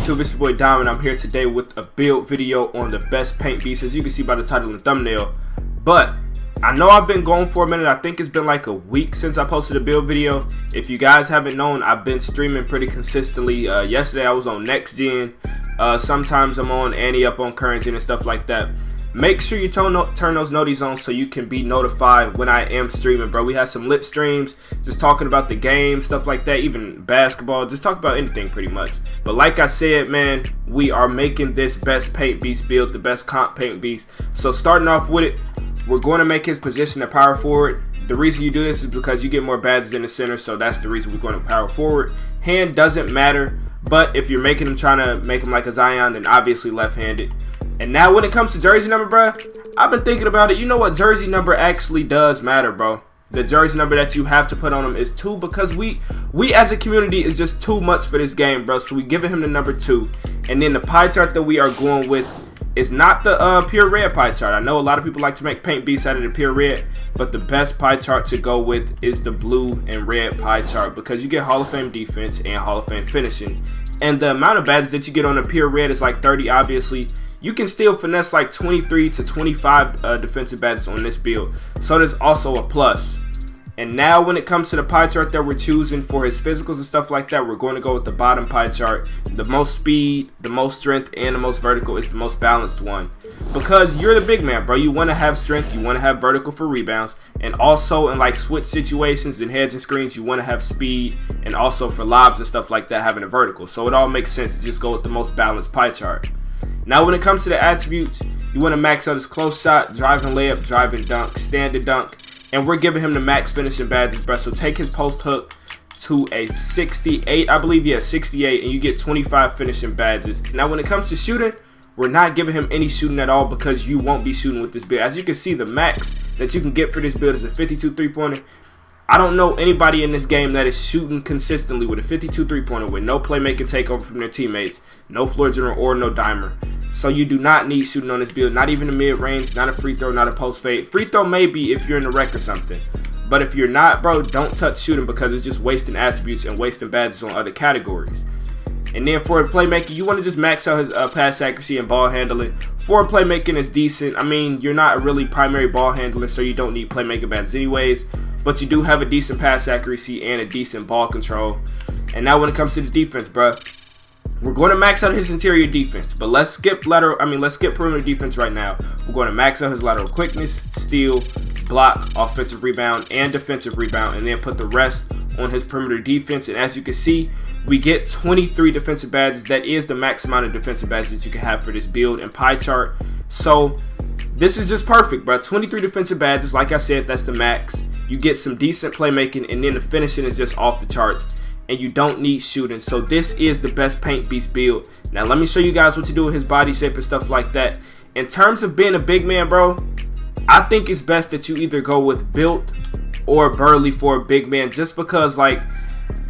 YouTube? It's your boy Diamond. I'm here today with a build video on the best paint beast, as you can see by the title and thumbnail. But I know I've been going for a minute. I think it's been like a week since I posted a build video. If you guys haven't known, I've been streaming pretty consistently. Yesterday I was on Next Gen. Sometimes I'm on Annie up on Current Gen and stuff like that. Make sure you turn those noties on so you can be notified when I am streaming, bro. We had some lit streams, just talking about the game, stuff like that, even basketball, just talk about anything pretty much. But like I said, man, we are making this best paint beast build, the best comp paint beast. So starting off with it, we're going to make his position a power forward. The reason you do this is because you get more badges in the center, so that's the reason we're going to power forward. Hand doesn't matter, but if you're making him, trying to make him like a Zion, then obviously left-handed. And now when it comes to jersey number, bro, I've been thinking about it. You know what jersey number actually does matter, bro. The jersey number that you have to put on him is 2, because we as a community is just too much for this game, bro. So we giving him the number 2. And then the pie chart that we are going with is not the pure red pie chart. I know a lot of people like to make paint beasts out of the pure red, but the best pie chart to go with is the blue and red pie chart, because you get Hall of Fame defense and Hall of Fame finishing. And the amount of badges that you get on the pure red is like 30, obviously. You can still finesse like 23 to 25 defensive badges on this build. So there's also a plus. And now when it comes to the pie chart that we're choosing for his physicals and stuff like that, we're going to go with the bottom pie chart. The most speed, the most strength, and the most vertical is the most balanced one. Because you're the big man, bro. You want to have strength, you want to have vertical for rebounds. And also in like switch situations and heads and screens, you want to have speed. And also for lobs and stuff like that, having a vertical. So it all makes sense to just go with the most balanced pie chart. Now when it comes to the attributes, you want to max out his close shot, driving layup, driving dunk, standing dunk. And we're giving him the max finishing badges, bro. So take his post hook to a 68, I believe, yeah, 68, and you get 25 finishing badges. Now when it comes to shooting, we're not giving him any shooting at all, because you won't be shooting with this build. As you can see, the max that you can get for this build is a 52 3-pointer. I don't know anybody in this game that is shooting consistently with a 52 3-pointer with no playmaking takeover from their teammates, no floor general, or no dimer. So you do not need shooting on this build, not even a mid-range, not a free throw, not a post fade. Free throw maybe if you're in the rec or something. But if you're not, bro, don't touch shooting, because it's just wasting attributes and wasting badges on other categories. And then for the playmaking, you want to just max out his pass accuracy and ball handling. For playmaking is decent. I mean, you're not a really primary ball handler, so you don't need playmaking badges anyways. But you do have a decent pass accuracy and a decent ball control. And now when it comes to the defense, bro, we're going to max out his interior defense. But let's skip perimeter defense right now. We're going to max out his lateral quickness, steal, block, offensive rebound, and defensive rebound, and then put the rest on his perimeter defense. And as you can see, we get 23 defensive badges. That is the max amount of defensive badges that you can have for this build and pie chart. So this is just perfect, bro. 23 defensive badges. Like I said, that's the max. You get some decent playmaking, and then the finishing is just off the charts. And you don't need shooting. So this is the best paint beast build. Now let me show you guys what to do with his body shape and stuff like that. In terms of being a big man, bro, I think it's best that you either go with built or burly for a big man, just because, like,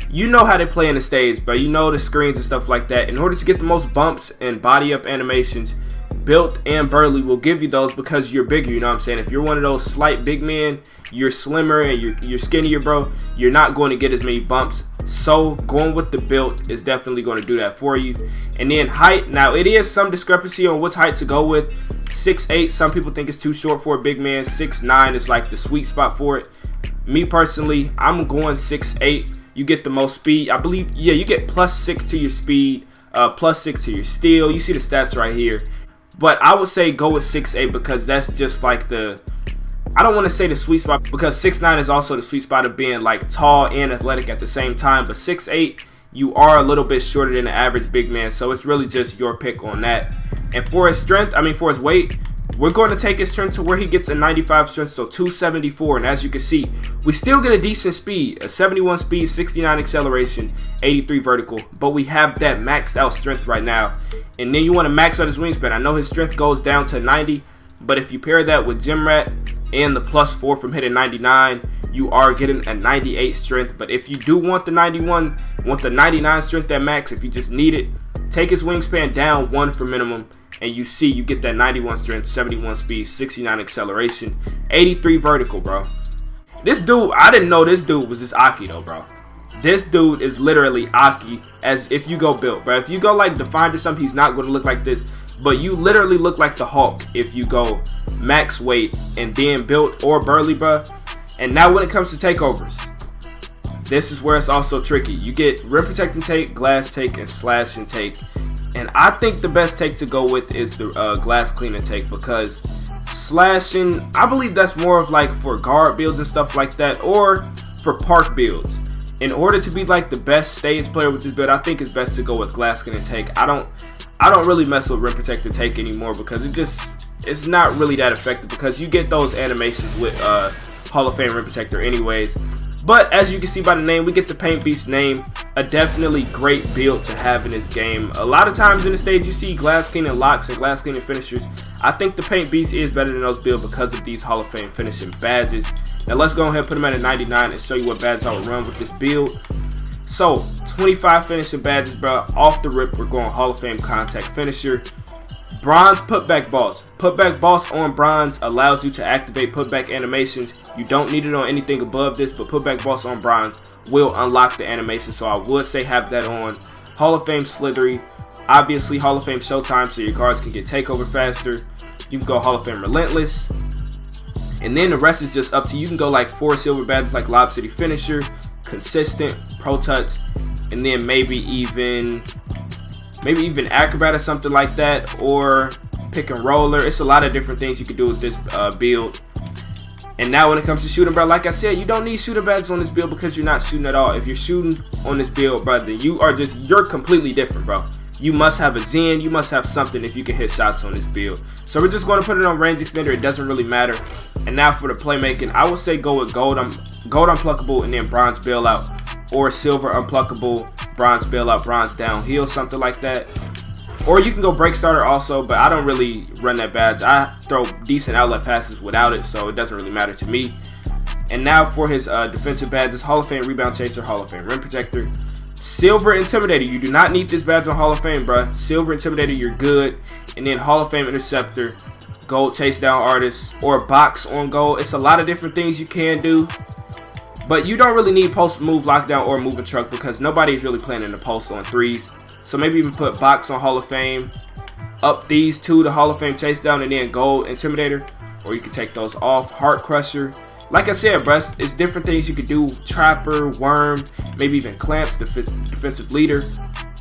you know how they play in the stage, bro. You know the screens and stuff like that. In order to get the most bumps and body up animations, built and burly will give you those, because you're bigger, you know what I'm saying? If you're one of those slight big men, you're slimmer and you're skinnier, bro, you're not going to get as many bumps. So going with the built is definitely going to do that for you. And then height, now it is some discrepancy on which height to go with. 6'8", some people think it's too short for a big man. 6'9" is like the sweet spot for it. Me personally, I'm going 6'8". You get the most speed, I believe. Yeah, you get +6 to your speed, +6 to your steal. You see the stats right here. But I would say go with 6'8", because that's just like the, I don't want to say the sweet spot, because 6'9" is also the sweet spot of being like tall and athletic at the same time. But 6'8", you are a little bit shorter than the average big man, so it's really just your pick on that. And for his strength, for his weight, we're going to take his strength to where he gets a 95 strength, so 274. And as you can see, we still get a decent speed, a 71 speed, 69 acceleration, 83 vertical. But we have that maxed out strength right now. And then you want to max out his wingspan. I know his strength goes down to 90, but if you pair that with Gym Rat and the +4 from hitting 99, you are getting a 98 strength. But if you do want the 99 strength at max, if you just need it, take his wingspan down 1 for minimum, and you see you get that 91 strength, 71 speed, 69 acceleration, 83 vertical, bro. This dude, I didn't know this dude was this Aki though, bro. This dude is literally Aki as if you go build, bro. If you go like defined or something, he's not going to look like this. But you literally look like the Hulk if you go max weight and then built or burly, bro. And now when it comes to takeovers, this is where it's also tricky. You get rim protecting take, glass take, and slash and take. And I think the best take to go with is the glass cleaning take, because slashing, I believe that's more of like for guard builds and stuff like that, or for park builds. In order to be like the best stage player with this build, I think it's best to go with glass cleaning take. I don't really mess with rim protector take anymore because it's not really that effective, because you get those animations with Hall of Fame rim protector anyways. But as you can see by the name, we get the Paint Beast name. A definitely great build to have in this game. A lot of times in the stage you see glass cleaning locks and glass cleaning finishers. I think the Paint Beast is better than those builds because of these Hall of Fame finishing badges. Now let's go ahead and put them at a 99 and show you what badges I would run with this build. So 25 finishing badges, bro. Off the rip, we're going Hall of Fame contact finisher. Bronze putback boss. Putback boss on bronze allows you to activate putback animations. You don't need it on anything above this, but putback boss on bronze will unlock the animation, so I would say have that on. Hall of Fame slithery. Obviously Hall of Fame showtime, so your guards can get takeover faster. You can go Hall of Fame relentless. And then the rest is just up to you. You can go like 4 silver badges like Lob City finisher, consistent, pro touch, and then maybe even acrobat or something like that, or pick and roller. It's a lot of different things you can do with this build. And now when it comes to shooting, bro, like I said, you don't need shooting badges on this build because you're not shooting at all. If you're shooting on this build, bro, then you're completely different, bro. You must have a Zen, you must have something if you can hit shots on this build. So we're just going to put it on range extender. It doesn't really matter. And now for the playmaking, I would say go with gold unpluckable and then bronze bailout, or silver unpluckable, bronze bailout, bronze downhill, something like that. Or you can go break starter also, but I don't really run that badge. I throw decent outlet passes without it, so it doesn't really matter to me. And now for his defensive badges, Hall of Fame rebound chaser, Hall of Fame rim protector, silver intimidator. You do not need this badge on Hall of Fame, bruh. Silver intimidator, you're good. And then Hall of Fame interceptor, gold chase down artist, or box on gold. It's a lot of different things you can do. But you don't really need post move lockdown or moving truck because nobody's really playing in the post on threes. So maybe even put box on Hall of Fame, up these two to Hall of Fame chase down, and then gold intimidator. Or you can take those off. Heart crusher. Like I said, bruh, it's different things you could do. Trapper, worm, maybe even clamps, defensive leader.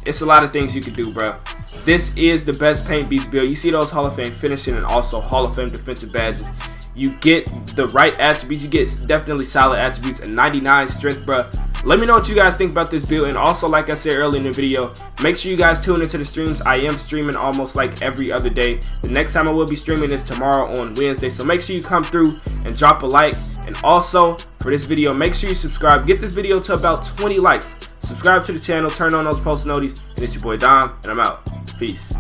It's a lot of things you could do, bruh. This is the best Paint Beast build. You see those Hall of Fame finishing and also Hall of Fame defensive badges. You get the right attributes. You get definitely solid attributes and 99 strength, bruh. Let me know what you guys think about this build. And also, like I said earlier in the video, make sure you guys tune into the streams. I am streaming almost like every other day. The next time I will be streaming is tomorrow on Wednesday. So make sure you come through and drop a like. And also, for this video, make sure you subscribe. Get this video to about 20 likes. Subscribe to the channel. Turn on those post notifications. And it's your boy Dom, and I'm out. Peace.